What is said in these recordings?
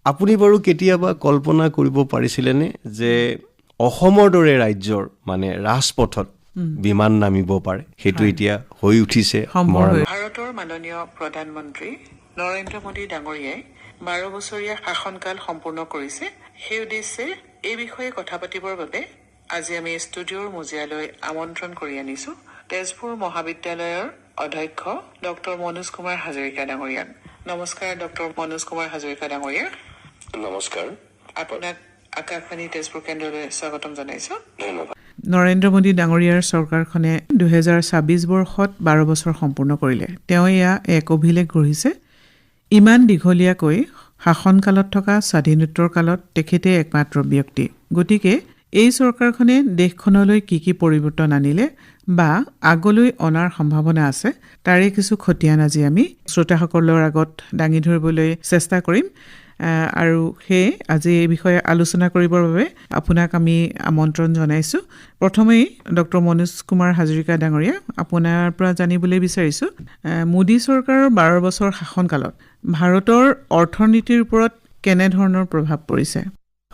আপুনি বাৰু কেতিয়াবা কল্পনা কৰিব পাৰিছিলেনে যে অসমৰ দৰে ৰাজ্যৰ মানে ৰাজপথত বিমান নামিব পাৰে? সেইটো এতিয়া হৈ উঠিছে। ভাৰতৰ মাননীয় প্ৰধানমন্ত্ৰী নৰেন্দ্ৰ মোদী ডাঙৰীয়াই 12 বছৰীয়া শাসনকাল সম্পূৰ্ণ কৰিছে। সেই উদ্দেশ্যে এই বিষয়ে কথা পাতিবৰ বাবে আজি আমি ষ্টুডিঅ'ৰ মজিয়ালৈ আমন্ত্ৰণ কৰি আনিছো তেজপুৰ মহাবিদ্যালয়ৰ অধ্যক্ষ ডক্টৰ মনোজ কুমাৰ হাজৰিকা ডাঙৰীয়াক। নমস্কাৰ ডক্টৰ মনোজ কুমাৰ হাজৰিকা ডাঙৰীয়া। নমস্কাৰ। আপোনাক আকাশবাণী তেজপুৰ কেন্দ্ৰলৈ স্বাগতম জনাইছো। ধন্যবাদ। নৰেন্দ্ৰ মোদী ডাঙৰীয়াৰ চৰকাৰখনে 2026 বৰ্ষত 12 বছৰ সম্পূৰ্ণ কৰিলে। তেওঁ এয়া এক অভিলেখ গঢ়িছে। ইমান দীঘলীয়াকৈ শাসনকালত থকা স্বাধীনোত্তৰ কালত তেখেতে একমাত্ৰ ব্যক্তি। গতিকে এই চৰকাৰখনে দেশখনলৈ কি পৰিৱৰ্তন আনিলে বা আগলৈ অনাৰ সম্ভাৱনা আছে তাৰে কিছু খতিয়ান আজি আমি শ্ৰোতাসকলৰ আগত দাঙি ধৰিবলৈ চেষ্টা কৰিম। আৰু সেয়ে আজি এই বিষয়ে আলোচনা কৰিবৰ বাবে আপোনাক আমি আমন্ত্ৰণ জনাইছোঁ। প্ৰথমেই ডক্টৰ মনোজ কুমাৰ হাজৰিকা ডাঙৰীয়া, আপোনাৰ পৰা জানিবলৈ বিচাৰিছোঁ মোদী চৰকাৰৰ 12 বছৰ শাসনকালত ভাৰতৰ অৰ্থনীতিৰ ওপৰত কেনেধৰণৰ প্ৰভাৱ পৰিছে?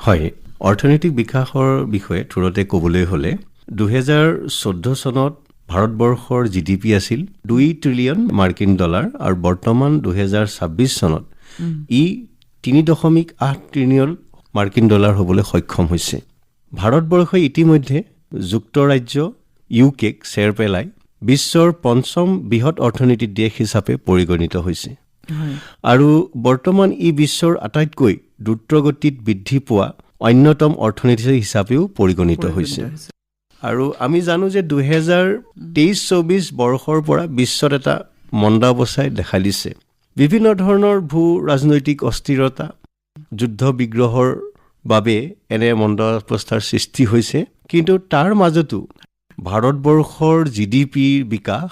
হয়, অৰ্থনৈতিক বিকাশৰ বিষয়ে থোৰতে ক'বলৈ হ'লে 2014 চনত ভাৰতবৰ্ষৰ GDP আছিল 2 ট্ৰিলিয়ন মাৰ্কিন ডলাৰ আৰু বৰ্তমান 2026 চনত ই 3.8 ট্ৰিলিয়ন মাৰ্কিন ডলাৰ হ'বলৈ সক্ষম হৈছে। ভাৰতবৰ্ষই ইতিমধ্যে যুক্তৰাজ্য ইউকেক চেৰ পেলাই বিশ্বৰ পঞ্চম বৃহৎ অৰ্থনীতিৰ দেশ হিচাপে পৰিগণিত হৈছে আৰু বৰ্তমান ই বিশ্বৰ আটাইতকৈ দ্ৰুতগতিত বৃদ্ধি পোৱা অন্যতম অৰ্থনীতি হিচাপেও পৰিগণিত হৈছে। আৰু আমি জানো যে 2023-24 বৰ্ষৰ পৰা বিশ্বত এটা মন্দাৱস্থাই দেখা দিছে। বিভিন্ন ধৰণৰ ভূ ৰাজনৈতিক অস্থিৰতা, যুদ্ধ বিগ্ৰহৰ বাবে এনে মন্দাৱস্থাৰ সৃষ্টি হৈছে। কিন্তু তাৰ মাজতো ভাৰতবৰ্ষৰ GDPৰ বিকাশ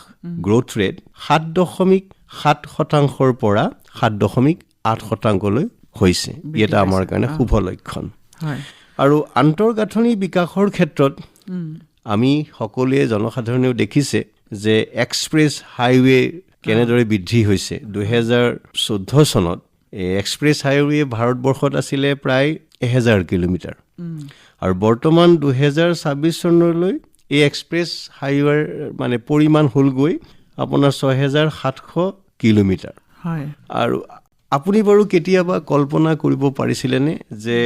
গ্ৰোথ ৰেট 7.7% পৰা 7.8% হৈছে। এটা আমাৰ কাৰণে শুভ লক্ষণ। আৰু আন্তঃগাঁথনি বিকাশৰ ক্ষেত্ৰত আমি সকলোৱে জনসাধাৰণেও দেখিছে যে এক্সপ্ৰেছ হাইৱে কেনেদৰে বৃদ্ধি হৈছে। 2014 চনত এক্সপ্ৰেছ হাইৱে ভাৰতবৰ্ষত আছিলে প্ৰায় 1000 কিলোমিটাৰ আৰু বৰ্তমান 2026 চনলৈ এই এক্সপ্ৰেছ হাইৱেৰ মানে পৰিমাণ হ'লগৈ আপোনাৰ 6700 কিলোমিটাৰ। আৰু আপুনি বাৰু কেতিয়াবা কল্পনা কৰিব পাৰিছিলেনে যে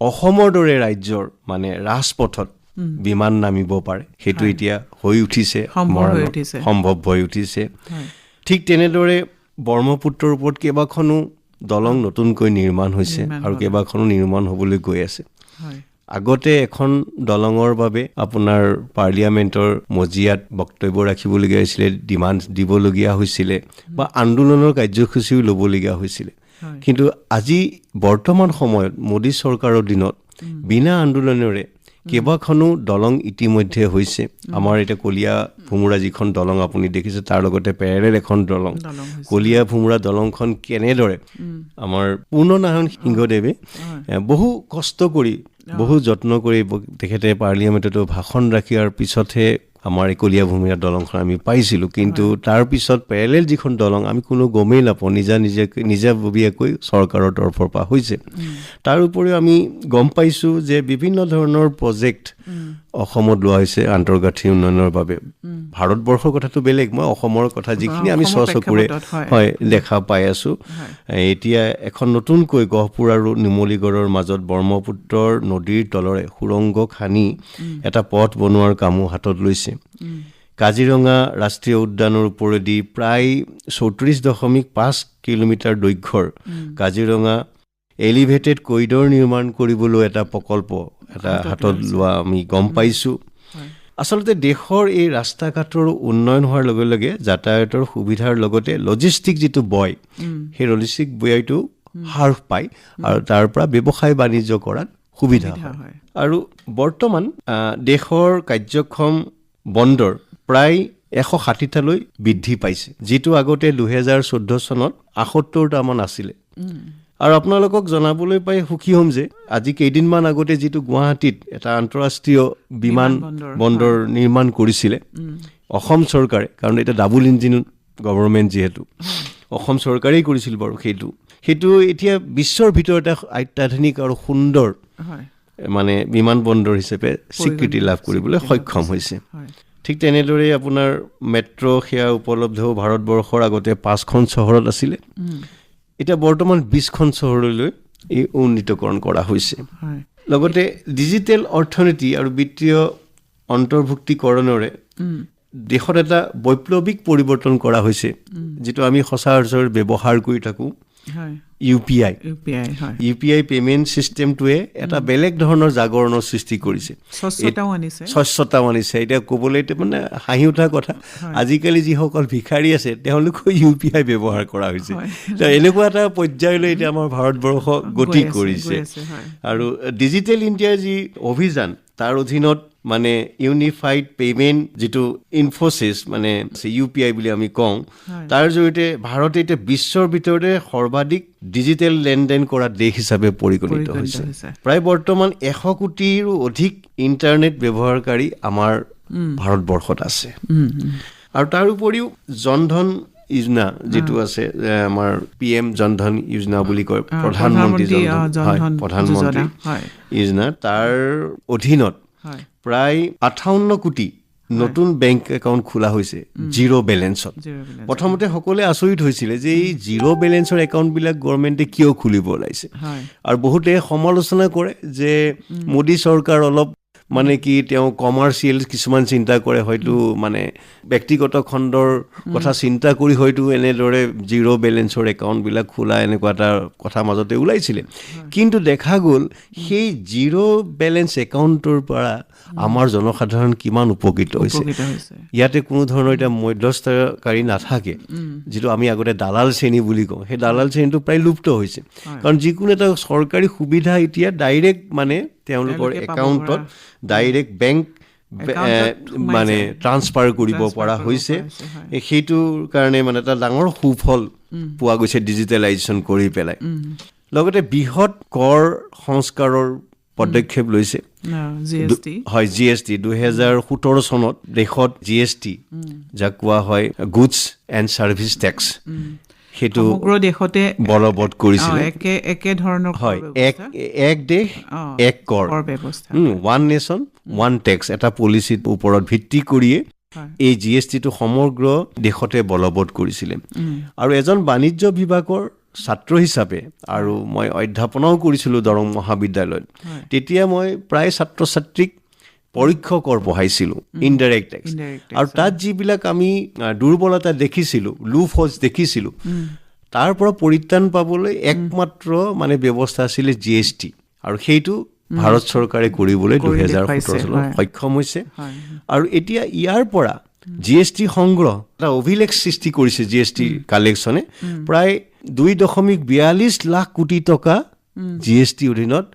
অসমৰ দৰে ৰাজ্যৰ মানে ৰাজপথত বিমান নামিব পাৰে? সেইটো এতিয়া হৈ উঠিছে, সম্ভৱ হৈ উঠিছে। ঠিক তেনেদৰে ব্ৰহ্মপুত্ৰৰ ওপৰত কেইবাখনো দলং নতুনকৈ নিৰ্মাণ হৈছে আৰু কেইবাখনো নিৰ্মাণ হ'বলৈ গৈ আছে। আগতে এখন দলঙৰ বাবে আপোনাৰ পাৰ্লিয়ামেণ্টৰ মজিয়াত বক্তব্য ৰাখিবলগীয়া হৈছিলে, ডিমাণ্ড দিবলগীয়া হৈছিলে বা আন্দোলনৰ কাৰ্যসূচীও ল'বলগীয়া হৈছিলে। কিন্তু আজি বৰ্তমান সময়ত মোদী চৰকাৰৰ দিনত বিনা আন্দোলনেৰে কেইবাখনো দলং ইতিমধ্যে হৈছে। আমাৰ এতিয়া কলীয়া ভোমোৰা যিখন দলং আপুনি দেখিছে তাৰ লগতে পেৰেলেল এখন দলং, কলীয়া ভোমোৰা দলংখন কেনেদৰে আমাৰ পূৰ্ণনাৰায়ণ সিংহদেৱে বহু কষ্ট কৰি বহু যত্ন কৰি তেখেতে পাৰ্লিয়ামেণ্টতো ভাষণ ৰাখিয়াৰ পিছতহে আমাৰ এই কলীয়া ভোমোৰা দলংখন আমি পাইছিলোঁ। কিন্তু তাৰপিছত পেৰেলেল যিখন দলং আমি কোনো গমেই নাপাওঁ, নিজাববীয়াকৈ চৰকাৰৰ তৰফৰ পৰা হৈছে। তাৰ উপৰিও আমি গম পাইছোঁ যে বিভিন্ন ধৰণৰ প্ৰজেক্ট অসমত লোৱা হৈছে আন্তঃগাঁথনি উন্নয়নৰ বাবে। ভাৰতবৰ্ষৰ কথাটো বেলেগ, মই অসমৰ কথা যিখিনি আমি স্বচকুৰে দেখা পাই আছোঁ। এতিয়া এখন নতুনকৈ গহপুৰ আৰু নুমলীগড়ৰ মাজত ব্ৰহ্মপুত্ৰৰ নদীৰ তলৰে সুৰংগ খানি এটা পথ বনোৱাৰ কামো হাতত লৈছে। কাজিৰঙা ৰাষ্ট্ৰীয় উদ্যানৰ ওপৰেদি প্ৰায় 34.5 কিলোমিটাৰ দৈৰ্ঘ্যৰ কাজিৰঙা এলিভেটেড কৰিডৰ নিৰ্মাণ কৰিবলৈ এটা প্ৰকল্প এটা হাতত লোৱা আমি গম পাইছোঁ। আচলতে দেশৰ এই ৰাস্তা ঘাটৰ উন্নয়ন হোৱাৰ লগে লগে যাতায়াতৰ সুবিধাৰ লগতে লজিষ্টিক যিটো বয়, সেই লজিষ্টিক বয়টো হ্ৰাস পায় আৰু তাৰ পৰা ব্যৱসায় বাণিজ্য কৰাত সুবিধা হয়। আৰু বৰ্তমান দেশৰ কাৰ্যক্ষম বন্দৰ প্ৰায় 160টালৈ বৃদ্ধি পাইছে, যিটো আগতে 2014 চনত 78টামান আছিলে। আৰু আপোনালোকক জনাবলৈ পাই সুখী হ'ম যে আজি কেইদিনমান আগতে যিটো গুৱাহাটীত এটা আন্তঃৰাষ্ট্ৰীয় বিমান বন্দৰ নিৰ্মাণ কৰিছিলে অসম চৰকাৰে, কাৰণ এটা ডাবল ইঞ্জিন গভৰ্ণমেণ্ট যিহেতু অসম চৰকাৰেই কৰিছিল বাৰু সেইটো, সেইটো এতিয়া বিশ্বৰ ভিতৰতে অত্যাধুনিক আৰু সুন্দৰ মানে বিমানবন্দৰ হিচাপে স্বীকৃতি লাভ কৰিবলৈ সক্ষম হৈছে। ঠিক তেনেদৰে আপোনাৰ মেট্ৰ' সেৱা উপলব্ধ ভাৰতবৰ্ষৰ আগতে 5খন চহৰত আছিলে, এতিয়া বৰ্তমান 20খন চহৰলৈ এই উন্নীতকৰণ কৰা হৈছে। লগতে ডিজিটেল অৰ্থনীতি আৰু বিত্তীয় অন্তৰ্ভুক্তিকৰণৰে দেশত এটা বৈপ্লৱিক পৰিৱৰ্তন কৰা হৈছে, যিটো আমি সচৰাচৰ ব্যৱহাৰ কৰি থাকোঁ, UPI পে'মেণ্ট ছিষ্টেমটোৱে এটা বেলেগ ধৰণৰ জাগৰণৰ সৃষ্টি কৰিছে, স্বচ্ছতাও আনিছে। এতিয়া ক'বলৈ মানে হাঁহি উঠা কথা, আজিকালি যিসকল ভিখাৰী আছে তেওঁলোকেও UPI ব্যৱহাৰ কৰা হৈছে। এনেকুৱা এটা পৰ্যায়লৈ এতিয়া আমাৰ ভাৰতবৰ্ষ গতি কৰিছে। আৰু ডিজিটেল ইণ্ডিয়াৰ যি অভিযান তাৰ অধীনত মানে ইউনিফাইড পে'মেণ্ট যিটো ইনফ'চিছ মানে UPI বুলি আমি কওঁ, তাৰ জৰিয়তে ভাৰতে এতিয়া বিশ্বৰ ভিতৰতে সৰ্বাধিক ডিজিটেল লেনদেন কৰা দেশ হিচাপে পৰিগণিত হৈছে। প্ৰায় বৰ্তমান 100 কোটিৰো অধিক ইণ্টাৰনেট ব্যৱহাৰকাৰী আমাৰ ভাৰতবৰ্ষত আছে। আৰু তাৰ উপৰিও জনধন যোজনা যিটো আছে, আমাৰ PM জনধন যোজনা বুলি কয়, প্ৰধানমন্ত্ৰী যোজনা, তাৰ অধীনত প্ৰায় 58 কোটি নতুন বেংক একাউণ্ট খোলা হৈছে জিৰ' বেলেঞ্চত। প্ৰথমতে সকলোৱে আচৰিত হৈছিলে যে এই জিৰ' বেলেঞ্চৰ একাউণ্টবিলাক গভৰ্ণমেণ্টে কিয় খুলিব ওলাইছে, আৰু বহুতে সমালোচনা কৰে যে মোদী চৰকাৰ অলপ মানে কি তেওঁ কমাৰ্চিয়েল কিছুমান চিন্তা কৰে, হয়তো মানে ব্যক্তিগত খণ্ডৰ কথা চিন্তা কৰি হয়তো এনেদৰে জিৰ' বেলেঞ্চৰ একাউণ্টবিলাক খোলা এনেকুৱা এটা কথা মাজতে ওলাইছিলে। কিন্তু দেখা গ'ল সেই জিৰ' বেলেঞ্চ একাউণ্টৰ পৰা আমাৰ জনসাধাৰণ কিমান উপকৃত হৈছে। ইয়াতে কোনো ধৰণৰ এতিয়া মধ্যস্থকাৰী নাথাকে, যিটো আমি আগতে দালাল শ্ৰেণী বুলি কওঁ, সেই দালাল শ্ৰেণীটো প্ৰায় লুপ্ত হৈছে। কাৰণ যিকোনো এটা চৰকাৰী সুবিধা এতিয়া ডাইৰেক্ট মানে তেওঁলোকৰ একাউণ্টত ডাইৰেক্ট বেংক মানে ট্ৰান্সফাৰ কৰিব পৰা হৈছে। সেইটোৰ কাৰণে মানে এটা ডাঙৰ সুফল পোৱা গৈছে ডিজিটেলাইজেশ্যন কৰি পেলাই। লগতে বৃহৎ কৰ সংস্কাৰৰ পদক্ষেপ লৈছে। হয়, GST 2017 চনত দেশত GST যাক কোৱা হয় গুডছ এণ্ড ছাৰ্ভিচ টেক্স, সেইটো দেশতে বলবৎ কৰিছিলে। একে ধৰণৰ হয়, এক দেশ এক কৰ, ওৱান নেশ্যন ওৱান টেক্স এটা পলিচিৰ ওপৰত ভিত্তি কৰিয়ে এই GSTটো সমগ্ৰ দেশতে বলবৎ কৰিছিলে। আৰু এজন বাণিজ্য বিভাগৰ ছাত্ৰ হিচাপে, আৰু মই অধ্যাপনাও কৰিছিলোঁ দৰং মহাবিদ্যালয়ত, তেতিয়া মই প্ৰায় ছাত্ৰ ছাত্ৰীক পৰোক্ষ কৰ পঢ়াইছিলোঁ, ইনডাইৰেক্ট টেক্স। আৰু তাত যিবিলাক আমি দুৰ্বলতা দেখিছিলোঁ, লুফলছ দেখিছিলোঁ, তাৰ পৰা পৰিত্ৰাণ পাবলৈ একমাত্ৰ মানে ব্যৱস্থা আছিলে GST, আৰু সেইটো ভাৰত চৰকাৰে কৰিবলৈ 2017 চনত সক্ষম হৈছে। আৰু এতিয়া ইয়াৰ পৰা GST সংগ্ৰহ এটা অভিলেখ সৃষ্টি কৰিছে। GST কালেকশ্যনে প্ৰায় 2.42 লাখ কোটি টকা GST অধীনত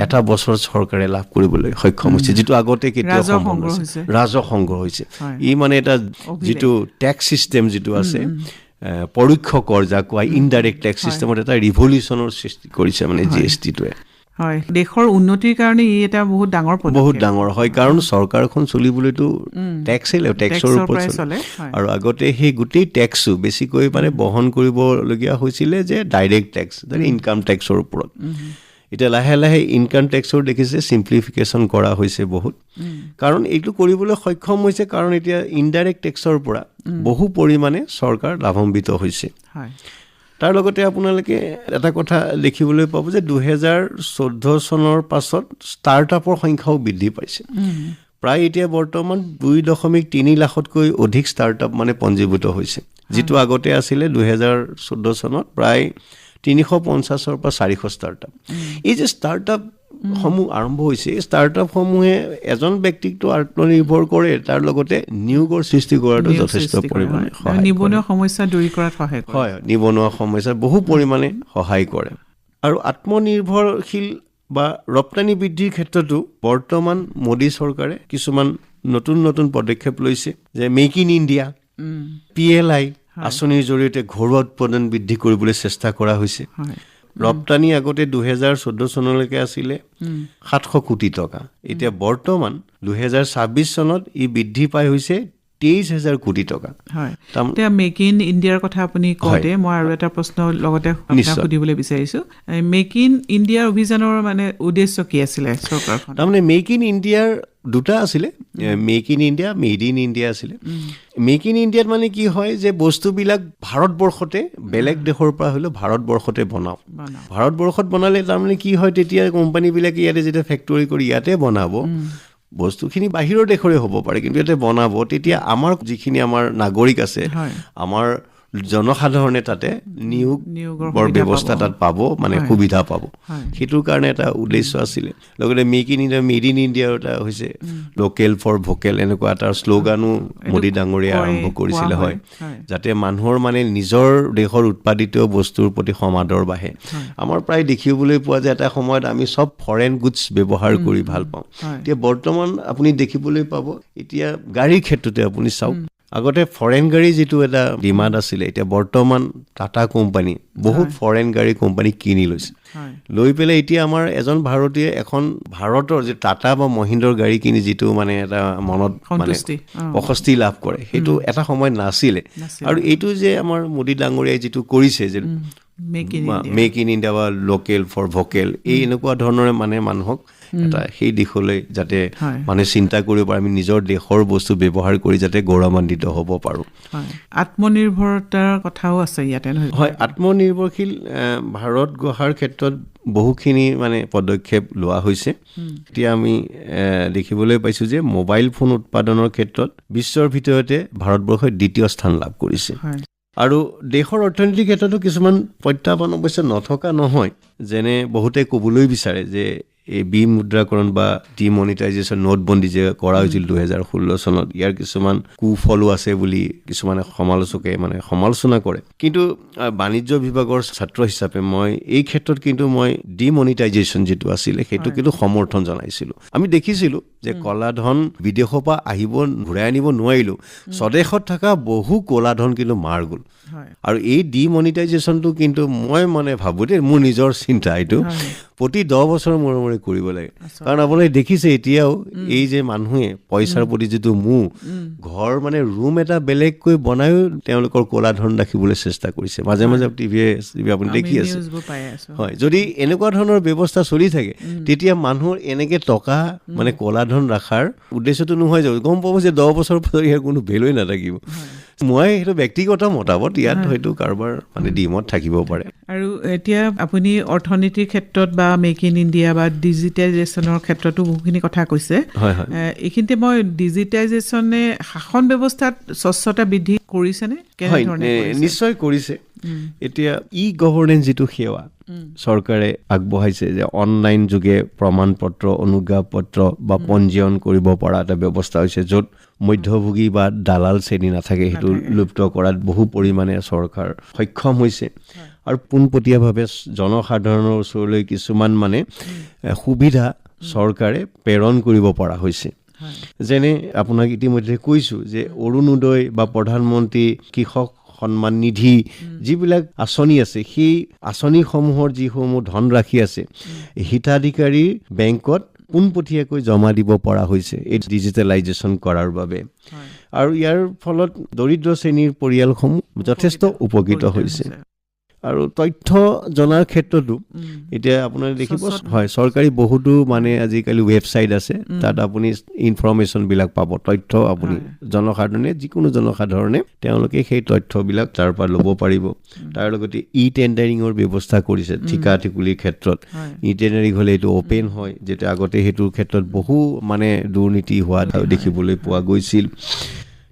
এটা বছৰত চৰকাৰে লাভ কৰিবলৈ সক্ষম হৈছে, যিটো আগতে কেতিয়াও সম্ভৱ নাছিল। ৰাজহ সংগ্ৰহ হৈছে। ই মানে এটা যিটো টেক্স চিষ্টেম যিটো আছে, পৰোক্ষ কৰ যাক কোৱা ইনডাইৰেক্ট টেক্স চিষ্টেমত এটা ৰিভলিউচনৰ সৃষ্টি কৰিছে মানে GSTটোৱে। হয়, দেশৰ উন্নতিৰ কাৰণে ই এটা বহুত ডাঙৰ হয়, কাৰণ চৰকাৰখন চলিবলৈতো টেক্সৰ ওপৰত চলে। আৰু আগতে সেই গোটেই টেক্সটো বেছিকৈ মানে বহন কৰিবলগীয়া হৈছিলে যে ডাইৰেক্ট টেক্স, ইনকাম টেক্সৰ ওপৰত। এতিয়া লাহে লাহে ইনকাম টেক্সৰ দেখিছে চিম্প্লিফিকেশ্যন কৰা হৈছে বহুত, কাৰণ এইটো কৰিবলৈ সক্ষম হৈছে, কাৰণ এতিয়া ইনডাইৰেক্ট টেক্সৰ পৰা বহু পৰিমাণে চৰকাৰ লাভান্বিত হৈছে। তাৰ লগতে আপোনালোকে এটা কথা দেখিবলৈ পাব যে 2014 চনৰ পাছত ষ্টাৰ্টআপৰ সংখ্যাও বৃদ্ধি পাইছে। প্ৰায় এতিয়া বৰ্তমান 2.3 লাখতকৈ অধিক ষ্টাৰ্টআপ মানে পঞ্জীভূত হৈছে, যিটো আগতে আছিলে 2014 চনত প্ৰায় 350-ৰ পৰা 400 ষ্টাৰ্টআপ। এই যে ষ্টাৰ্টআপসমূহ আৰম্ভ হৈছে, এই ষ্টাৰ্টআপসমূহে এজন ব্যক্তিকটো আত্মনিৰ্ভৰ কৰে, তাৰ লগতে নিয়োগৰ সৃষ্টি কৰাটো যথেষ্ট পৰিমাণে নিবনুৱা সমস্যা দূৰ কৰাত সহায় কৰে। হয়, নিবনুৱা সমস্যা বহু পৰিমাণে সহায় কৰে। আৰু আত্মনিৰ্ভৰশীল বা ৰপ্তানি বৃদ্ধিৰ ক্ষেত্ৰতো বৰ্তমান মোদী চৰকাৰে কিছুমান নতুন পদক্ষেপ লৈছে, যে মেক ইন ইণ্ডিয়া, PLI আঁচনিৰ জৰিয়তে ঘৰুৱা উৎপাদন বৃদ্ধি কৰিবলৈ চেষ্টা কৰা হৈছে। ৰপ্তানি আগতে 2014 চনলৈকে আছিলে 700 কোটি টকা, এতিয়া বৰ্তমান 2026 চনত ই বৃদ্ধি পাই হৈছে 23,000 কোটি টকা। হয়, এতিয়া মেক ইন ইণ্ডিয়াৰ কথা আপুনি কওঁতে মই আৰু এটা প্ৰশ্ন লগতে সুধিবলৈ বিচাৰিছোঁ। মেক ইন ইণ্ডিয়াৰ অভিযানৰ মানে উদ্দেশ্য কি আছিলে চৰকাৰখন? তাৰমানে মেক ইন ইণ্ডিয়াৰ দুটা আছিলে, make in India, made in India আছিলে। মেক ইন ইণ্ডিয়াত মানে কি হয় যে বস্তুবিলাক ভাৰতবৰ্ষতে, বেলেগ দেশৰ পৰা হ'লেও ভাৰতবৰ্ষতে বনাওঁ। ভাৰতবৰ্ষত বনালে তাৰমানে কি হয়, তেতিয়া কোম্পানীবিলাকে ইয়াতে যেতিয়া ফেক্টৰী কৰি ইয়াতে বনাব, বস্তুখিনি বাহিৰৰ দেশৰে হ'ব পাৰে, কিন্তু ইয়াতে বনাব, তেতিয়া আমাৰ যিখিনি আমাৰ নাগৰিক আছে, আমাৰ জনসাধাৰণে তাতে নিয়োগৰ ব্যৱস্থা তাত পাব, মানে সুবিধা পাব। সেইটোৰ কাৰণে এটা উদ্দেশ্য আছিলে। লগতে make in India, made in ইণ্ডিয়াৰ এটা হৈছে লোকেল ফৰ ভোকেল, এনেকুৱা এটা শ্লোগানো মোদী ডাঙৰীয়াই আৰম্ভ কৰিছিলে, হয়, যাতে মানুহৰ মানে নিজৰ দেশৰ উৎপাদিত বস্তুৰ প্ৰতি সমাদৰ বাঢ়ে। আমাৰ প্ৰায় দেখিবলৈ পোৱা যায় এটা সময়ত আমি চব ফৰেন গুডছ ব্যৱহাৰ কৰি ভাল পাওঁ। এতিয়া বৰ্তমান আপুনি দেখিবলৈ পাব, এতিয়া গাড়ীৰ ক্ষেত্ৰতে আপুনি চাওক, আগতে ফৰেন গাড়ী যিটো এটা ডিমাণ্ড আছিলে, এতিয়া বৰ্তমান টাটা কোম্পানী বহুত ফৰেন গাড়ী কোম্পানী কিনি লৈছে। লৈ পেলাই এতিয়া আমাৰ এজন ভাৰতীয় এখন ভাৰতৰ যে টাটা বা মহিন্দ্ৰৰ গাড়ী কিনি যিটো মানে এটা মনত মানে প্ৰশস্তি লাভ কৰে, সেইটো এটা সময়ত নাছিলে। আৰু এইটো যে আমাৰ মোদী ডাঙৰীয়াই যিটো কৰিছে যে মেক ইন ইণ্ডিয়া বা লোকেল ফৰ ভোকেল, এই এনেকুৱা ধৰণৰে মানে মানুহক এটা সেই দিশলৈ যাতে মানে চিন্তা কৰিব পাৰে, আমি নিজৰ দেশৰ বস্তু ব্যৱহাৰ কৰি যাতে গৌৰৱান্বিত হ'ব পাৰোঁ। আত্মনিৰ্ভৰতাৰ কথাও আছে ইয়াতে, নহয়? হয়, আত্মনিৰ্ভৰশীল ভাৰত গঢ়াৰ ক্ষেত্ৰত বহুখিনি মানে পদক্ষেপ লোৱা হৈছে। এতিয়া আমি দেখিবলৈ পাইছোঁ যে মোবাইল ফোন উৎপাদনৰ ক্ষেত্ৰত বিশ্বৰ ভিতৰতে ভাৰতবৰ্ষই 2য় স্থান লাভ কৰিছে। আৰু দেশৰ অৰ্থনীতিৰ ক্ষেত্ৰতো কিছুমান প্ৰত্যাহ্বান অৱশ্যে নথকা নহয়, যেনে বহুতে ক'বলৈ বিচাৰে যে এই বিমুদ্ৰাকৰণ বা ডিমনিটাইজেশ্যন, নোটবন্দী যে কৰা হৈছিল 2016 চনত, ইয়াৰ কিছুমান কুফলো আছে বুলি কিছুমানে সমালোচকে মানে সমালোচনা কৰে। কিন্তু বাণিজ্য বিভাগৰ ছাত্ৰ হিচাপে মই এই ক্ষেত্ৰত কিন্তু মই ডিমনিটাইজেশ্যন যিটো আছিলে সেইটো কিন্তু সমৰ্থন জনাইছিলোঁ। আমি দেখিছিলোঁ যে ক'লা ধন বিদেশৰ পৰা আহিব, ঘূৰাই আনিব নোৱাৰিলোঁ, স্বদেশত থকা বহু ক'লা ধন কিন্তু মাৰ গ'ল। আৰু এই ডিমনিটাইজেশ্যনটো কিন্তু মই মানে ভাবোঁ দেই, মোৰ নিজৰ চিন্তা, এইটো প্ৰতি 10 বছৰৰ মূৰে মূৰে কৰিব লাগে। কাৰণ আপোনালোকে দেখিছে এতিয়াও এই যে মানুহে পইচাৰ প্ৰতি যিটো মোহ, ঘৰ মানে ৰুম এটা বেলেগকৈ বনায়ো তেওঁলোকৰ ক'লা ধন ৰাখিবলৈ চেষ্টা কৰিছে। মাজে মাজে টিভি আপুনি দেখি আছে। হয়, যদি এনেকুৱা ধৰণৰ ব্যৱস্থা চলি থাকে, তেতিয়া মানুহৰ এনেকৈ টকা মানে ক'লা ধন ৰখাৰ উদ্দেশ্যটো নোহোৱা যাব, গম পাব যে 10 বছৰৰ পাছত ইয়াৰ কোনো ভেলুৱে নাথাকিব। মই সেইটো ব্যক্তিগত মতামত, ইয়াত হয়তো কাৰোবাৰ মানে ডিমত থাকিব পাৰে। আৰু এতিয়া আপুনি অৰ্থনীতিৰ ক্ষেত্ৰত বা মেক ইন ইণ্ডিয়া বা ডিজিটাইজেশ্যনৰ ক্ষেত্ৰতো বহুখিনি কথা কৈছে। এইখিনিতে মই ডিজিটাইজেশ্যনে শাসন ব্যৱস্থাত স্বচ্ছতা বৃদ্ধি কৰিছেনে? নিশ্চয় কৰিছে। এতিয়া ই গভৰ্নেন্স যিটো সেৱা চৰকাৰে আগবঢ়াইছে, যে অনলাইন যোগে প্ৰমাণ পত্ৰ, অনুজ্ঞাপত্ৰ বা পঞ্জীয়ন কৰিব পৰা এটা ব্যৱস্থা হৈছে, য'ত মধ্যভোগী বা দালাল শ্ৰেণী নাথাকে, সেইটো লুপ্ত কৰাত বহু পৰিমাণে চৰকাৰ সক্ষম হৈছে। আৰু পোনপটীয়াভাৱে জনসাধাৰণৰ ওচৰলৈ কিছুমান মানে সুবিধা চৰকাৰে প্ৰেৰণ কৰিব পৰা হৈছে। যেনে আপোনাক ইতিমধ্যে কৈছোঁ যে অৰুণোদয় বা প্ৰধানমন্ত্ৰী কৃষক সন্মান নিধি যিবিলাক আঁচনি আছে, সেই আঁচনিসমূহৰ যিসমূহ ধনৰাশি আছে, হিতাধিকাৰীৰ বেংকত পোনপটীয়াকৈ জমা দিব পৰা হৈছে এই ডিজিটেলাইজেশ্যন কৰাৰ বাবে। আৰু ইয়াৰ ফলত দৰিদ্ৰ শ্ৰেণীৰ পৰিয়ালসমূহ যথেষ্ট উপকৃত হৈছে। আৰু তথ্য জনাৰ ক্ষেত্ৰতো এতিয়া আপোনালোকে দেখিব, হয়, চৰকাৰী বহুতো মানে আজিকালি ৱেবছাইট আছে, তাত আপুনি ইনফৰমেশ্যনবিলাক পাব, তথ্য আপুনি জনসাধাৰণে, যিকোনো জনসাধাৰণে তেওঁলোকে সেই তথ্যবিলাক তাৰ পৰা ল'ব পাৰিব। তাৰ লগতে ই টেণ্ডাৰিঙৰ ব্যৱস্থা কৰিছে ঠিকা ঠিকুলিৰ ক্ষেত্ৰত। ই টেণ্ডাৰিং হ'লে এইটো অ'পেন হয়, যেতিয়া আগতে সেইটোৰ ক্ষেত্ৰত বহু মানে দুৰ্নীতি হোৱা দেখিবলৈ পোৱা গৈছিল।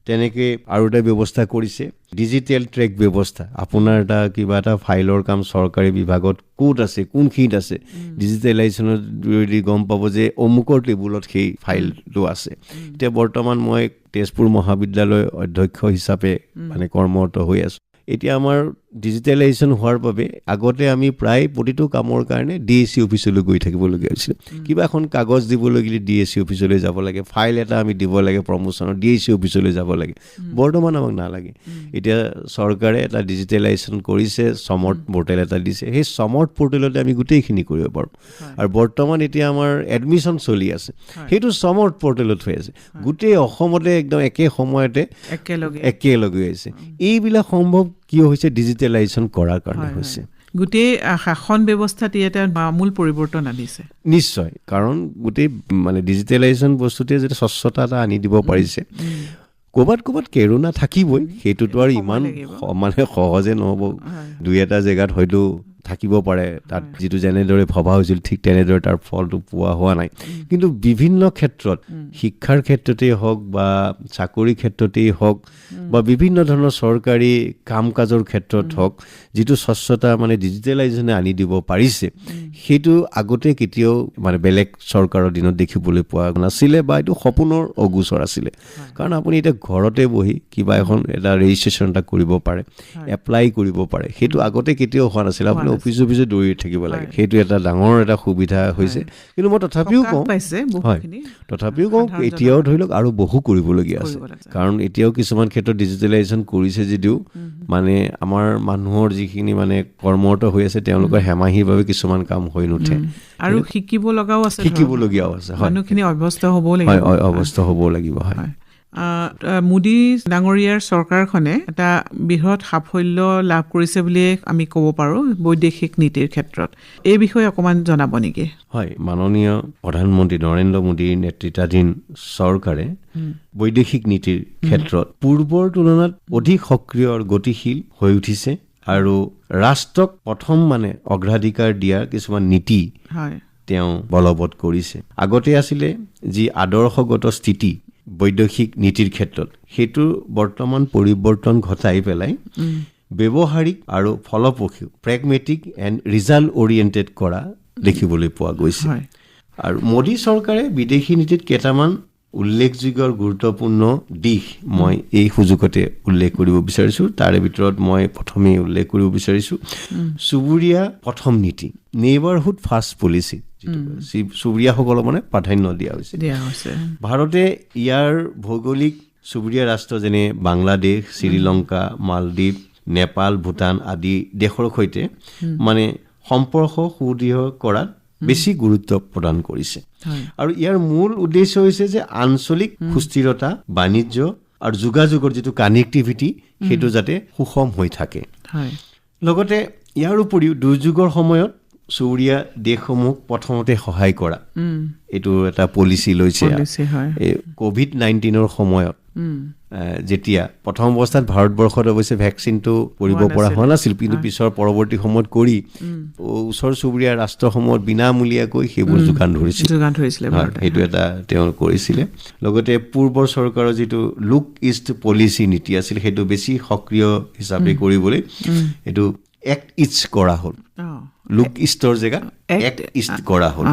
তেনেকৈ আৰু এটা ব্যৱস্থা কৰিছে ডিজিটেল ট্ৰেক ব্যৱস্থা। আপোনাৰ কিবা এটা ফাইলৰ কাম চৰকাৰী বিভাগত ক'ত আছে, কোনখিনিত আছে, ডিজিটেলাইজেশ্যনৰ জৰিয়তে গম পাব যে অমুকৰ টেবুলত সেই ফাইলটো আছে। এতিয়া বৰ্তমান মই তেজপুৰ মহাবিদ্যালয়ৰ অধ্যক্ষ হিচাপে মানে কৰ্মৰত হৈ আছোঁ। এতিয়া আমাৰ ডিজিটেলাইজেশ্যন হোৱাৰ বাবে আগতে আমি প্ৰায় প্ৰতিটো কামৰ কাৰণে DAC অফিচলৈ গৈ থাকিবলগীয়া হৈছিল কিবা এখন কাগজ দিবলৈ গ'লে DAC অফিচলৈ যাব লাগে ফাইল এটা আমি দিব লাগে প্ৰমোচনৰ DAC অফিচলৈ যাব লাগে বৰ্তমান আমাক নালাগে এতিয়া চৰকাৰে এটা ডিজিটেলাইজেশ্যন কৰিছে সমৰ্থ পৰ্টেল এটা দিছে সেই সমৰ্থ পৰ্টেলতে আমি গোটেইখিনি কৰিব পাৰোঁ আৰু বৰ্তমান এতিয়া আমাৰ এডমিশ্যন চলি আছে সেইটো সমৰ্থ পৰ্টেলত হৈ আছে গোটেই অসমতে একদম একে সময়তে একেলগে হৈছে এইবিলাক সম্ভৱ কিয় হৈছে ডিজিটেলাইজেশ্যন কৰাৰ কাৰণে হৈছে গোটেই শাসন ব্যৱস্থাত এটা আমূল পৰিৱৰ্তন আনিছে নিশ্চয় কাৰণ গোটেই মানে ডিজিটেলাইজেশ্যন বস্তুতে যেতিয়া স্বচ্ছতা এটা আনি দিব পাৰিছে ক'ৰবাত কেৰুণা থাকিবই সেইটোতো আৰু ইমান মানে সহজে নহ'ব দুই এটা জেগাত হয়তো থাকিব পাৰে তাত যিটো যেনেদৰে ভবা হৈছিল ঠিক তেনেদৰে তাৰ ফলটো পোৱা হোৱা নাই কিন্তু বিভিন্ন ক্ষেত্ৰত শিক্ষাৰ ক্ষেত্ৰতেই হওক বা চাকৰি ক্ষেত্ৰতেই হওক বা বিভিন্ন ধৰণৰ চৰকাৰী কাম কাজৰ ক্ষেত্ৰত হওক যিটো স্বচ্ছতা মানে ডিজিটেলাইজেশ্যনে আনি দিব পাৰিছে সেইটো আগতে কেতিয়াও মানে বেলেগ চৰকাৰৰ দিনত দেখিবলৈ পোৱা নাছিলে বা এইটো সপোনৰ অগোচৰ আছিলে কাৰণ আপুনি এতিয়া ঘৰতে বহি কিবা এখন এটা ৰেজিষ্ট্ৰেশ্যন এটা কৰিব পাৰে এপ্লাই কৰিব পাৰে সেইটো আগতে কেতিয়াও হোৱা নাছিলে আপুনি অফিচে দৌৰি থাকিব লাগে সেইটো এটা ডাঙৰ এটা সুবিধা হৈছে কিন্তু মই তথাপিও কওঁ এতিয়াও ধৰি লওক আৰু বহু কৰিবলগীয়া আছে কাৰণ এতিয়াও কিছুমান ক্ষেত্ৰত ডিজিটেলাইজেশ্যন কৰিছে যদিও মানে আমাৰ মানুহৰ যিখিনি মানে কৰ্মৰত হৈ আছে তেওঁলোকৰ হেমাহিৰ কিছুমান কাম হৈ নুঠে আৰু শিকিবলগীয়াও আছে মানুহখিনি অভ্যস্ত হ'ব লাগিব মোদী ডাঙৰীয়াৰ চৰকাৰখনে এটা বৃহৎ সাফল্য লাভ কৰিছে বুলিয়ে আমি ক'ব পাৰোঁ বৈদেশিক নীতিৰ ক্ষেত্ৰত এই বিষয়ে অকণমান জনাব নেকি হয় মাননীয় প্ৰধানমন্ত্ৰী নৰেন্দ্ৰ মোদীৰ নেতৃত্বাধীন চৰকাৰে বৈদেশিক নীতিৰ ক্ষেত্ৰত পূৰ্বৰ তুলনাত অধিক সক্ৰিয় আৰু গতিশীল হৈ উঠিছে আৰু ৰাষ্ট্ৰক প্ৰথম মানে অগ্ৰাধিকাৰ দিয়াৰ কিছুমান নীতি তেওঁ বলবৎ কৰিছে আগতে আছিলে যি আদৰ্শগত স্থিতি বৈদেশিক নীতিৰ ক্ষেত্ৰত সেইটো বৰ্তমান পৰিৱৰ্তন ঘটাই পেলাই ব্যৱহাৰিক আৰু ফলপ্ৰসূ প্ৰেগমেটিক এণ্ড ৰিজাল্ট অৰিয়েণ্টেড কৰা দেখিবলৈ পোৱা গৈছে আৰু মোদী চৰকাৰে বিদেশী নীতিত কেইটামান উল্লেখযোগ্য গুৰুত্বপূৰ্ণ দিশ মই এই সুযোগতে উল্লেখ কৰিব বিচাৰিছোঁ তাৰে ভিতৰত মই প্ৰথমেই উল্লেখ কৰিব বিচাৰিছোঁ চুবুৰীয়া প্ৰথম নীতি নেইবাৰহুড ফাৰ্ষ্ট পলিচি চুবুৰীয়াসকলক মানে প্ৰাধান্য দিয়া হৈছে ভাৰতে ইয়াৰ ভৌগোলিক চুবুৰীয়া ৰাষ্ট্ৰ যেনে বাংলাদেশ শ্ৰীলংকা মালদ্বীপ নেপাল ভূটান আদি দেশৰ সৈতে মানে সম্পৰ্ক সুদৃঢ় কৰাত বেছি গুৰুত্ব প্ৰদান কৰিছে আৰু ইয়াৰ মূল উদ্দেশ্য হৈছে যে আঞ্চলিক সুস্থিৰতা বাণিজ্য আৰু যোগাযোগৰ যিটো কানেক্টিভিটি সেইটো যাতে সুষম হৈ থাকে লগতে ইয়াৰ উপৰিও দুৰ্যোগৰ সময়ত চুবুৰীয়া দেশসমূহ প্ৰথমতে সহায় কৰা এইটো এটা পলিচি লৈছে COVID-19 সময়ত যেতিয়া প্ৰথম অৱস্থাত ভাৰতবৰ্ষত অৱশ্যে ভেকচিনটো কৰিব পৰা হোৱা নাছিল কিন্তু পিছৰ পৰৱৰ্তী সময়ত কৰি ওচৰ চুবুৰীয়া ৰাষ্ট্ৰসমূহত বিনামূলীয়াকৈ সেইবোৰ যোগান ধৰিছিলে সেইটো এটা তেওঁ কৰিছিলে লগতে পূৰ্বৰ চৰকাৰৰ যিটো লুক ইষ্ট পলিচি নীতি আছিল সেইটো বেছি সক্ৰিয় হিচাপে কৰিবলৈ এইটো এক্ট ইষ্ট কৰা হ'ল লুক ইষ্টৰ জেগাত এক্ট ইষ্ট কৰা হ'ল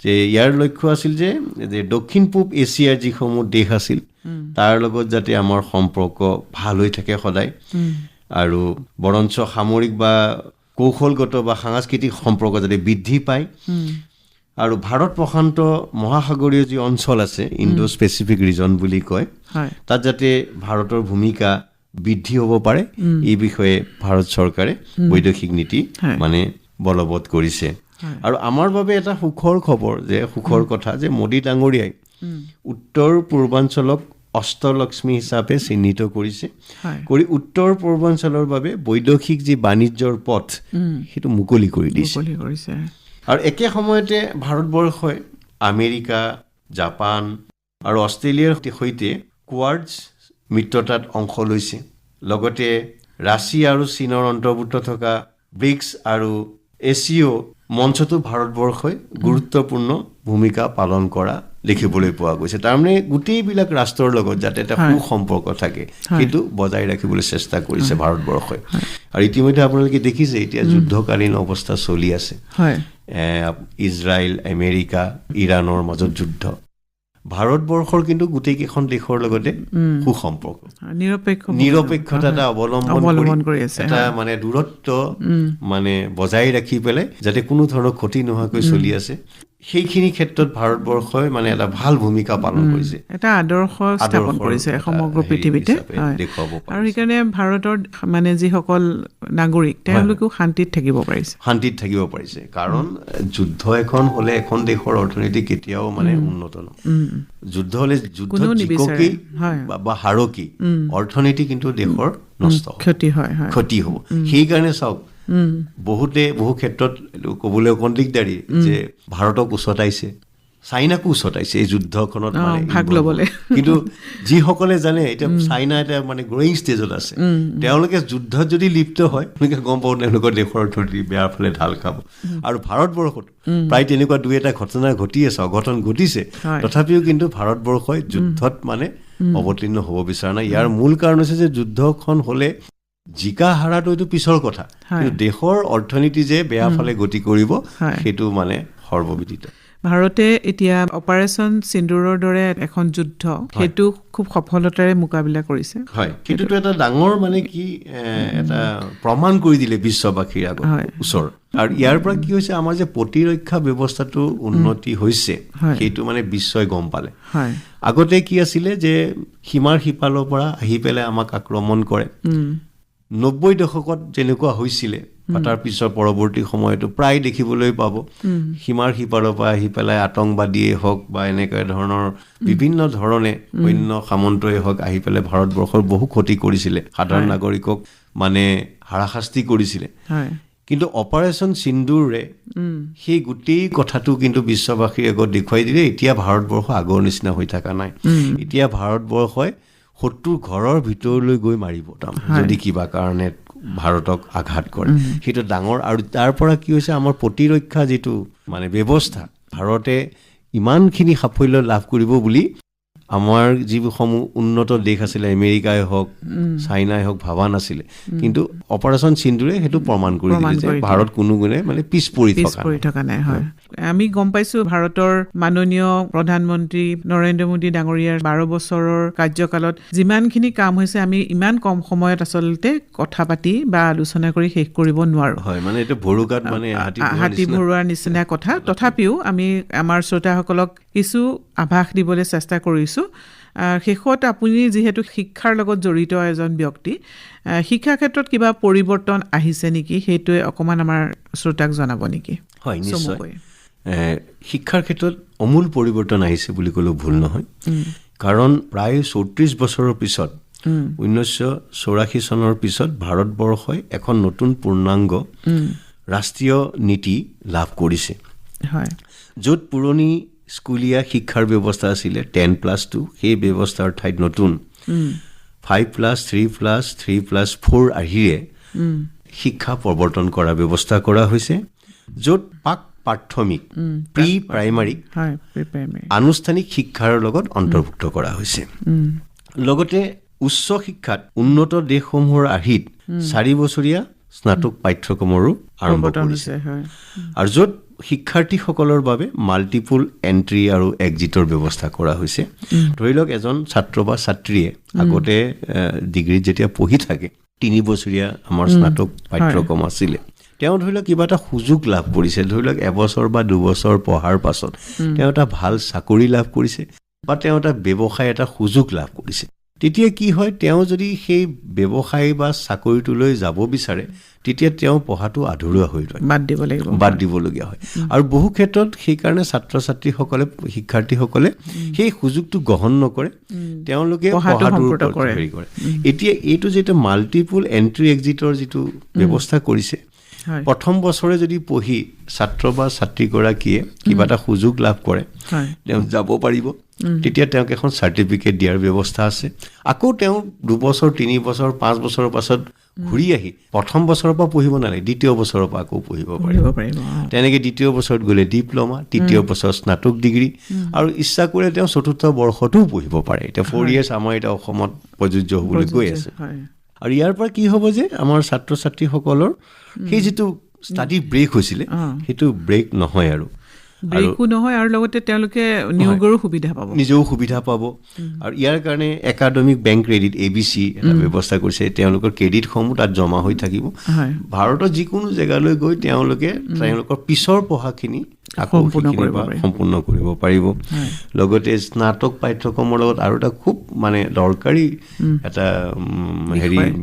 যে ইয়াৰ লক্ষ্য আছিল যে দক্ষিণ পূব এছিয়াৰ যিসমূহ দেশ আছিল তাৰ লগত যাতে আমাৰ সম্পৰ্ক ভাল হৈ থাকে সদায় আৰু বৰঞ্চ সামৰিক বা কৌশলগত বা সাংস্কৃতিক সম্পৰ্ক যাতে বৃদ্ধি পায় আৰু ভাৰত প্ৰশান্ত মহাসাগৰীয় যি অঞ্চল আছে ইণ্ডো স্পেচিফিক ৰিজন বুলি কয় তাত যাতে ভাৰতৰ ভূমিকা বৃদ্ধি হ'ব পাৰে এই বিষয়ে ভাৰত চৰকাৰে বৈদেশিক নীতি মানে বলবৎ কৰিছে আৰু আমাৰ বাবে এটা সুখৰ কথা যে মোদী ডাঙৰীয়াই উত্তৰ পূৰ্বাঞ্চলক অষ্টলক্ষ্মী হিচাপে চিহ্নিত কৰিছে কৰি উত্তৰ পূৰ্বাঞ্চলৰ বাবে বৈদেশিক যি বাণিজ্যৰ পথ সেইটো মুকলি কৰি দিছে আৰু একে সময়তে ভাৰতবৰ্ষই আমেৰিকা জাপান আৰু অষ্ট্ৰেলিয়াৰ সৈতে কোৱাডছ মিত্ৰতাত অংশ লৈছে লগতে ৰাছিয়া আৰু চীনৰ অন্তৰ্ভুক্ত থকা ব্ৰিক্স আৰু এছিয় মঞ্চতো ভাৰতবৰ্ষই গুৰুত্বপূৰ্ণ ভূমিকা পালন কৰা দেখিবলৈ পোৱা গৈছে তাৰমানে গোটেইবিলাক ৰাষ্ট্ৰৰ লগত যাতে এটা সুসম্পৰ্ক থাকে সেইটো বজাই ৰাখিবলৈ চেষ্টা কৰিছে ভাৰতবৰ্ষই আৰু ইতিমধ্যে আপোনালোকে দেখিছে এতিয়া যুদ্ধকালীন অৱস্থা চলি আছে ইজৰাইল আমেৰিকা ইৰাণৰ মাজত যুদ্ধ ভাৰতবৰ্ষৰ কিন্তু গোটেইকেইখন দেশৰ লগতে সুসম্পৰ্ক, নিৰপেক্ষতা এটা অৱলম্বন কৰি আছে, এটা মানে দূৰত্ব মানে বজাই ৰাখি পেলাই যাতে কোনো ধৰণৰ ক্ষতি নোহোৱাকৈ চলি আছে, সেইখিনি ক্ষেত্ৰত ভাৰতবৰ্ষই মানে এটা ভাল ভূমিকা পালন কৰিছে, এটা আদৰ্শ স্থাপন কৰিছে সমগ্ৰ পৃথিৱীতে। আৰু সেইকাৰণে ভাৰতৰ মানে যিসকল নাগৰিক তেওঁলোকেও শান্তিত থাকিব পাৰিছে, কাৰণ যুদ্ধ এখন হলে এখন দেশৰ অৰ্থনীতি কেতিয়াও মানে উন্নত নহয়। যুদ্ধ হলে যুদ্ধ জিককি বা হাৰকি অৰ্থনীতি কিন্তু দেশৰ নষ্ট ক্ষতি হ'ব। সেইকাৰণে চাওক বহু ক্ষেত্ৰত ক'বলৈ অকণ দিগদাৰী যে ভাৰতক উচতাইছে, চাইনাকো উচতাইছে এই যুদ্ধখনত মানে ভাগ ল'বলৈ। কিন্তু যিসকলে জানে এতিয়া চাইনা এটা মানে গ্ৰয়িং ষ্টেজত আছে, তেওঁলোকে যুদ্ধত যদি লিপ্ত হয় তেওঁলোকে গম পাব তেওঁলোকৰ দেশৰ অৰ্থনীতি বেয়াৰ ফালে ঢাল খাব। আৰু ভাৰতবৰ্ষত প্ৰায় তেনেকুৱা দুই এটা ঘটনা ঘটি আছে, অঘটন ঘটিছে, তথাপিও কিন্তু ভাৰতবৰ্ষই যুদ্ধত মানে অৱতীৰ্ণ হ'ব বিচৰা নাই। ইয়াৰ মূল কাৰণ হৈছে যে যুদ্ধখন হলে জিকা হাৰাটো এইটো পিছৰ কথা, কিন্তু দেশৰ অৰ্থনীতি যে বেয়া ফালে গতি কৰিব সেইটো মানে সৰ্ববিদিত। ভাৰতে এতিয়া অপাৰেশ্যন সিন্দুৰৰ দৰে এখন যুদ্ধ সেইটো খুব সফলতাৰে মোকাবিলা কৰিছে। হয়, সেইটোতো এটা ডাঙৰ মানে কি এটা প্ৰমাণ কৰি দিলে বিশ্ববাসীৰ আগত ওচৰ। আৰু ইয়াৰ পৰা কি হৈছে, আমাৰ যে প্ৰতিৰক্ষা ব্যৱস্থাটো উন্নতি হৈছে সেইটো মানে বিশ্বই গম পালে। আগতে কি আছিলে যে সীমাৰ সিপাৰৰ পৰা আহি পেলাই আমাক আক্ৰমণ কৰে, 90 দশকত যেনেকুৱা হৈছিলে বা তাৰ পিছৰ পৰৱৰ্তী সময়তো প্ৰায় দেখিবলৈ পাব সীমাৰ সিপাৰৰ পৰা আহি পেলাই আতংকবাদীয়ে হওক বা এনেকুৱা ধৰণৰ বিভিন্ন ধৰণে অন্য সামন্তই হওক আহি পেলাই ভাৰতবৰ্ষৰ বহু ক্ষতি কৰিছিলে, সাধাৰণ নাগৰিকক মানে হাৰাশাস্তি কৰিছিলে। কিন্তু অপাৰেশ্যন সিন্দুৰে সেই গোটেই কথাটো কিন্তু বিশ্ববাসীৰ আগত দেখুৱাই দিলে এতিয়া ভাৰতবৰ্ষ আগৰ নিচিনা হৈ থকা নাই। এতিয়া ভাৰতবৰ্ষই শত্ৰুৰ ঘৰৰ ভিতৰলৈ গৈ মাৰিব যদি কিবা কাৰণে ভাৰতক আঘাত কৰে, সেইটো ডাঙৰ। আৰু তাৰ পৰা কি হৈছে, আমাৰ প্ৰতিৰক্ষা যিটো মানে ব্যৱস্থা ভাৰতে ইমানখিনি সাফল্য লাভ কৰিব বুলি আমাৰ যিসমূহ উন্নত দেশ আছিলে, আমেৰিকাই হওক চাইনাই হওক, ভাবা নাছিলে। কিন্তু অপাৰেশ্যন সিন্দুৰে সেইটো প্ৰমাণ কৰি দিলে যে ভাৰত কোনো গুণে মানে পিছ পৰি থকা নাই। আমি গম পাইছো ভাৰতৰ মাননীয় প্ৰধানমন্ত্ৰী নৰেন্দ্ৰ মোদী ডাঙৰীয়াৰ 12 বছৰৰ কাৰ্যকালত যিমানখিনি কাম হৈছে আমি ইমান কম সময়ত আচলতে কথা পাতি বা আলোচনা কৰি শেষ কৰিব নোৱাৰো। মানে এইটো ভৰুকাত মানে হাতী ভৰুৱাৰ নিচিনা কথা। তথাপিও আমি আমাৰ শ্ৰোতাসকলক কিছু আভাস দিবলৈ চেষ্টা কৰিছোঁ। শেষত আপুনি যিহেতু শিক্ষাৰ লগত জড়িত এজন ব্যক্তি, শিক্ষা ক্ষেত্ৰত কিবা পৰিৱৰ্তন আহিছে নেকি সেইটোৱে অকণমান আমাৰ শ্ৰোতাক জনাব নেকি? হয়, নিশ্চয়। শিক্ষাৰ ক্ষেত্ৰত অমূল পৰিৱৰ্তন আহিছে বুলি ক'লেও ভুল নহয়, কাৰণ প্ৰায় 34 বছৰৰ পিছত 1984 চনৰ পিছত ভাৰতবৰ্ষই এখন নতুন পূৰ্ণাংগ ৰাষ্ট্ৰীয় নীতি লাভ কৰিছে, য'ত পুৰণি স্কুলীয়া শিক্ষাৰ ব্যৱস্থা আছিলে 10+2, সেই ব্যৱস্থাৰ ঠাইত নতুন 5+3+3+4 আহিৰে শিক্ষা প্ৰৱৰ্তন কৰাৰ ব্যৱস্থা কৰা হৈছে, য'ত প্ৰাথমিক প্ৰি প্ৰাইমাৰী আনুষ্ঠানিক শিক্ষাৰ লগত অন্তৰ্ভুক্ত কৰা হৈছে। লগতে উচ্চ শিক্ষাত উন্নত দেশসমূহৰ আৰ্হিত 4 বছৰীয়া স্নাতক পাঠ্যক্ৰমৰো আৰম্ভ কৰিছে, আৰু য'ত শিক্ষাৰ্থীসকলৰ বাবে মাল্টিপুল এণ্ট্ৰি আৰু এক্সিটৰ ব্যৱস্থা কৰা হৈছে। ধৰি লওক এজন ছাত্ৰ বা ছাত্ৰীয়ে আগতে ডিগ্ৰীত যেতিয়া পঢ়ি থাকে 3 বছৰীয়া আমাৰ স্নাতক পাঠ্যক্ৰম আছিলে, তেওঁ ধৰি লওক কিবা এটা সুযোগ লাভ কৰিছে, ধৰি লওক এবছৰ বা 2 বছৰ পঢ়াৰ পাছত তেওঁ এটা ভাল চাকৰি লাভ কৰিছে বা তেওঁ এটা ব্যৱসায় এটা সুযোগ লাভ কৰিছে। তেতিয়া কি হয়, তেওঁ যদি সেই ব্যৱসায় বা চাকৰিটোলৈ যাব বিচাৰে তেতিয়া তেওঁ পঢ়াটো আধৰুৱা হৈ ৰয়, বাদ দিবলগীয়া হয়। আৰু বহু ক্ষেত্ৰত সেইকাৰণে ছাত্ৰ ছাত্ৰীসকলে শিক্ষাৰ্থীসকলে সেই সুযোগটো গ্ৰহণ নকৰে, তেওঁলোকে পঢ়াটোৰ ওপৰত হেৰি কৰে। এতিয়া এইটো যিটো মাল্টিপুল এণ্ট্ৰি এক্সিটৰ যিটো ব্যৱস্থা কৰিছে, প্ৰথম বছৰে যদি পঢ়ি ছাত্ৰ বা ছাত্ৰীগৰাকীয়ে কিবা এটা সুযোগ লাভ কৰে তেওঁ যাব পাৰিব, তেতিয়া তেওঁক এখন চাৰ্টিফিকেট দিয়াৰ ব্যৱস্থা আছে। আকৌ তেওঁ 2 বছৰ 3 বছৰ 5 বছৰৰ পাছত ঘূৰি আহি প্ৰথম বছৰৰ পৰা পঢ়িব নালাগে, দ্বিতীয় বছৰৰ পৰা আকৌ পঢ়িব পাৰিব। তেনেকৈ দ্বিতীয় বছৰত গ'লে ডিপ্ল'মা, তৃতীয় বছৰত স্নাতক ডিগ্ৰী, আৰু ইচ্ছা কৰিলে তেওঁ চতুৰ্থ বৰ্ষতো পঢ়িব পাৰে। এতিয়া 4 years আমাৰ এতিয়া অসমত প্ৰযোজ্য হ'বলৈ গৈ আছে। আৰু ইয়াৰ পৰা কি হ'ব যে আমাৰ ছাত্ৰ ছাত্ৰীসকলৰ সেই যিটো ষ্টাডি ব্ৰেক হৈছিলে সেইটো ব্ৰেক নহয় আৰু ব্ৰেকো নহয় আৰু লগতে তেওঁলোকে নিয়োগৰো সুবিধা পাব, নিজেও সুবিধা পাব। আৰু ইয়াৰ কাৰণে একাডেমিক বেংক ক্ৰেডিট ABC এটা ব্যৱস্থা কৰিছে। তেওঁলোকৰ ক্ৰেডিটসমূহ তাত জমা হৈ থাকিব। ভাৰতৰ যিকোনো জেগালৈ গৈ তেওঁলোকৰ পিছৰ পঢ়াখিনি সম্পূৰ্ণ কৰিব পাৰিব। লগতে স্নাতক পাঠ্যক্ৰমৰ লগত আৰু এটা খুব মানে দৰকাৰী এটা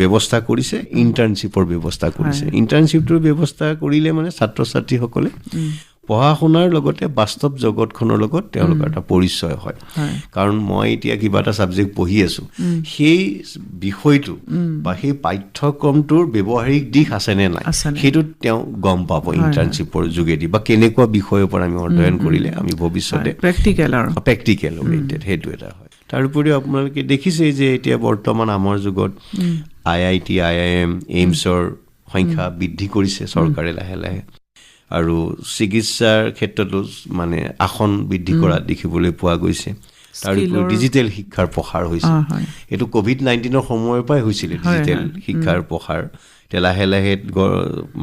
ব্যৱস্থা কৰিছে, ইণ্টাৰ্ণশ্বিপৰ ব্যৱস্থা কৰিছে। ইণ্টাৰ্ণশ্বিপটোৰ ব্যৱস্থা কৰিলে মানে ছাত্ৰ ছাত্ৰীসকলে পঢ়া শুনাৰ লগতে বাস্তৱ জগতখনৰ লগত তেওঁলোকৰ এটা পৰিচয় হয়। কাৰণ মই এতিয়া কিবা এটা ছাবজেক্ট পঢ়ি আছোঁ, সেই বিষয়টো বা সেই পাঠ্যক্ৰমটোৰ ব্যৱহাৰিক দিশ আছেনে নাই সেইটো তেওঁ গম পাব ইণ্টাৰ্ণশ্বিপৰ যোগেদি, বা কেনেকুৱা বিষয়ৰ পৰা আমি অধ্যয়ন কৰিলে আমি ভৱিষ্যতে প্ৰেক্টিকেল অৰিয়েণ্টেড সেইটো এটা হয়। তাৰোপৰিও আপোনালোকে দেখিছে যে এতিয়া বৰ্তমান আমাৰ যুগত IIT, IIM, এইমছৰ সংখ্যা বৃদ্ধি কৰিছে চৰকাৰে লাহে লাহে, আৰু চিকিৎসাৰ ক্ষেত্ৰতো মানে আসন বৃদ্ধি কৰা দেখিবলৈ পোৱা গৈছে। তাৰোপৰি ডিজিটেল শিক্ষাৰ প্ৰসাৰ হৈছে। এইটো COVID-19 সময়ৰ পৰাই হৈছিলে ডিজিটেল শিক্ষাৰ প্ৰসাৰ। এতিয়া লাহে লাহে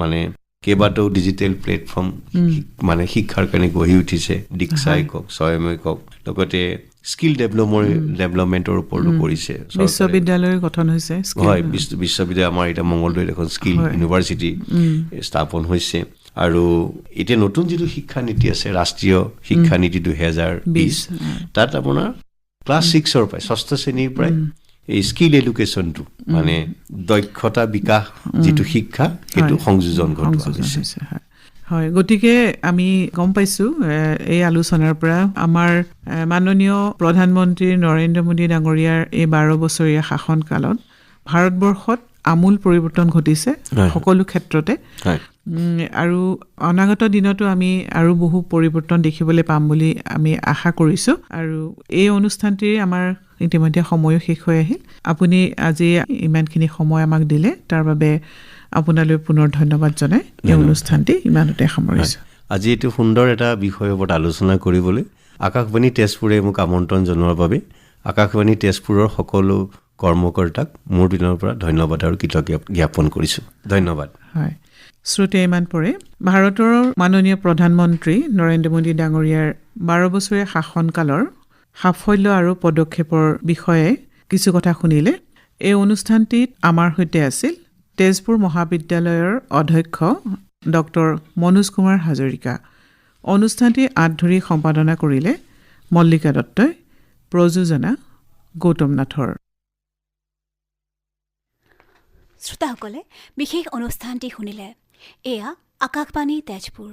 মানে কেইবাটাও ডিজিটেল প্লেটফৰ্ম মানে শিক্ষাৰ কাৰণে গঢ়ি উঠিছে। দীক্ষাই কওক, স্বয়মে কওক, লগতে স্কিল ডেভেলপমেণ্টৰ ওপৰতো কৰিছে। বিশ্ববিদ্যালয় গঠন হৈছে, হয়, বিশ্ববিদ্যালয় আমাৰ এতিয়া মংগলদৈত এখন স্কিল ইউনিভাৰ্চিটি স্থাপন হৈছে। আৰু এতিয়া নতুন যিটো শিক্ষানীতি আছে, ৰাষ্ট্ৰীয় শিক্ষানীতি 2020, তাত আপোনাৰ ক্লাছ 6ৰ পৰাই 6ষ্ঠ শ্ৰেণীৰ পৰাই এই স্কিল এডুকেশ্যনটো মানে দক্ষতা বিকাশ যিটো শিক্ষা সেইটো সংযোজন ঘটোৱা হৈছে। হয়, গতিকে আমি গম পাইছোঁ এই আলোচনাৰ পৰা আমাৰ মাননীয় প্ৰধানমন্ত্ৰী নৰেন্দ্ৰ মোদী ডাঙৰীয়াৰ এই 12 বছৰীয়া শাসনকালত ভাৰতবৰ্ষত আমূল পৰিৱৰ্তন ঘটিছে সকলো ক্ষেত্ৰতে। আৰু অনাগত দিনতো আমি আৰু বহু পৰিৱৰ্তন দেখিবলৈ পাম বুলি আমি আশা কৰিছোঁ। আৰু এই অনুষ্ঠানটিৰ আমাৰ ইতিমধ্যে সময়ো শেষ হৈ আহিল। আপুনি আজি ইমানখিনি সময় আমাক দিলে, তাৰ বাবে আপোনালৈ পুনৰ ধন্যবাদ জনাই এই অনুষ্ঠানটি ইমানতে সামৰিছোঁ। আজি এইটো সুন্দৰ এটা বিষয়ৰ ওপৰত আলোচনা কৰিবলৈ আকাশবাণী তেজপুৰে মোক আমন্ত্ৰণ জনোৱাৰ বাবে আকাশবাণী তেজপুৰৰ সকলো কৰ্মকৰ্তাক মোৰ পিনৰ পৰা ধন্যবাদ আৰু কৃতজ্ঞতা জ্ঞাপন কৰিছোঁ। ধন্যবাদ। হয়, শ্ৰোতে ইমান পৰে ভাৰতৰ মাননীয় প্ৰধানমন্ত্ৰী নৰেন্দ্ৰ মোদী ডাঙৰীয়াৰ 12 বছৰীয়া শাসনকালৰ সাফল্য আৰু পদক্ষেপৰ বিষয়ে কিছু কথা শুনিলে। এই অনুষ্ঠানটিত আমাৰ সৈতে আছিল তেজপুৰ মহাবিদ্যালয়ৰ অধ্যক্ষ ডক্টৰ মনোজ কুমাৰ হাজৰিকা। অনুষ্ঠানটি আঁত সম্পাদনা কৰিলে মল্লিকা দত্তই, প্ৰযোজনা গৌতম নাথৰ। শ্ৰোতাসকলে বিশেষ অনুষ্ঠানটি শুনিলে। এয়া আকাশবাণী তেজপুৰ।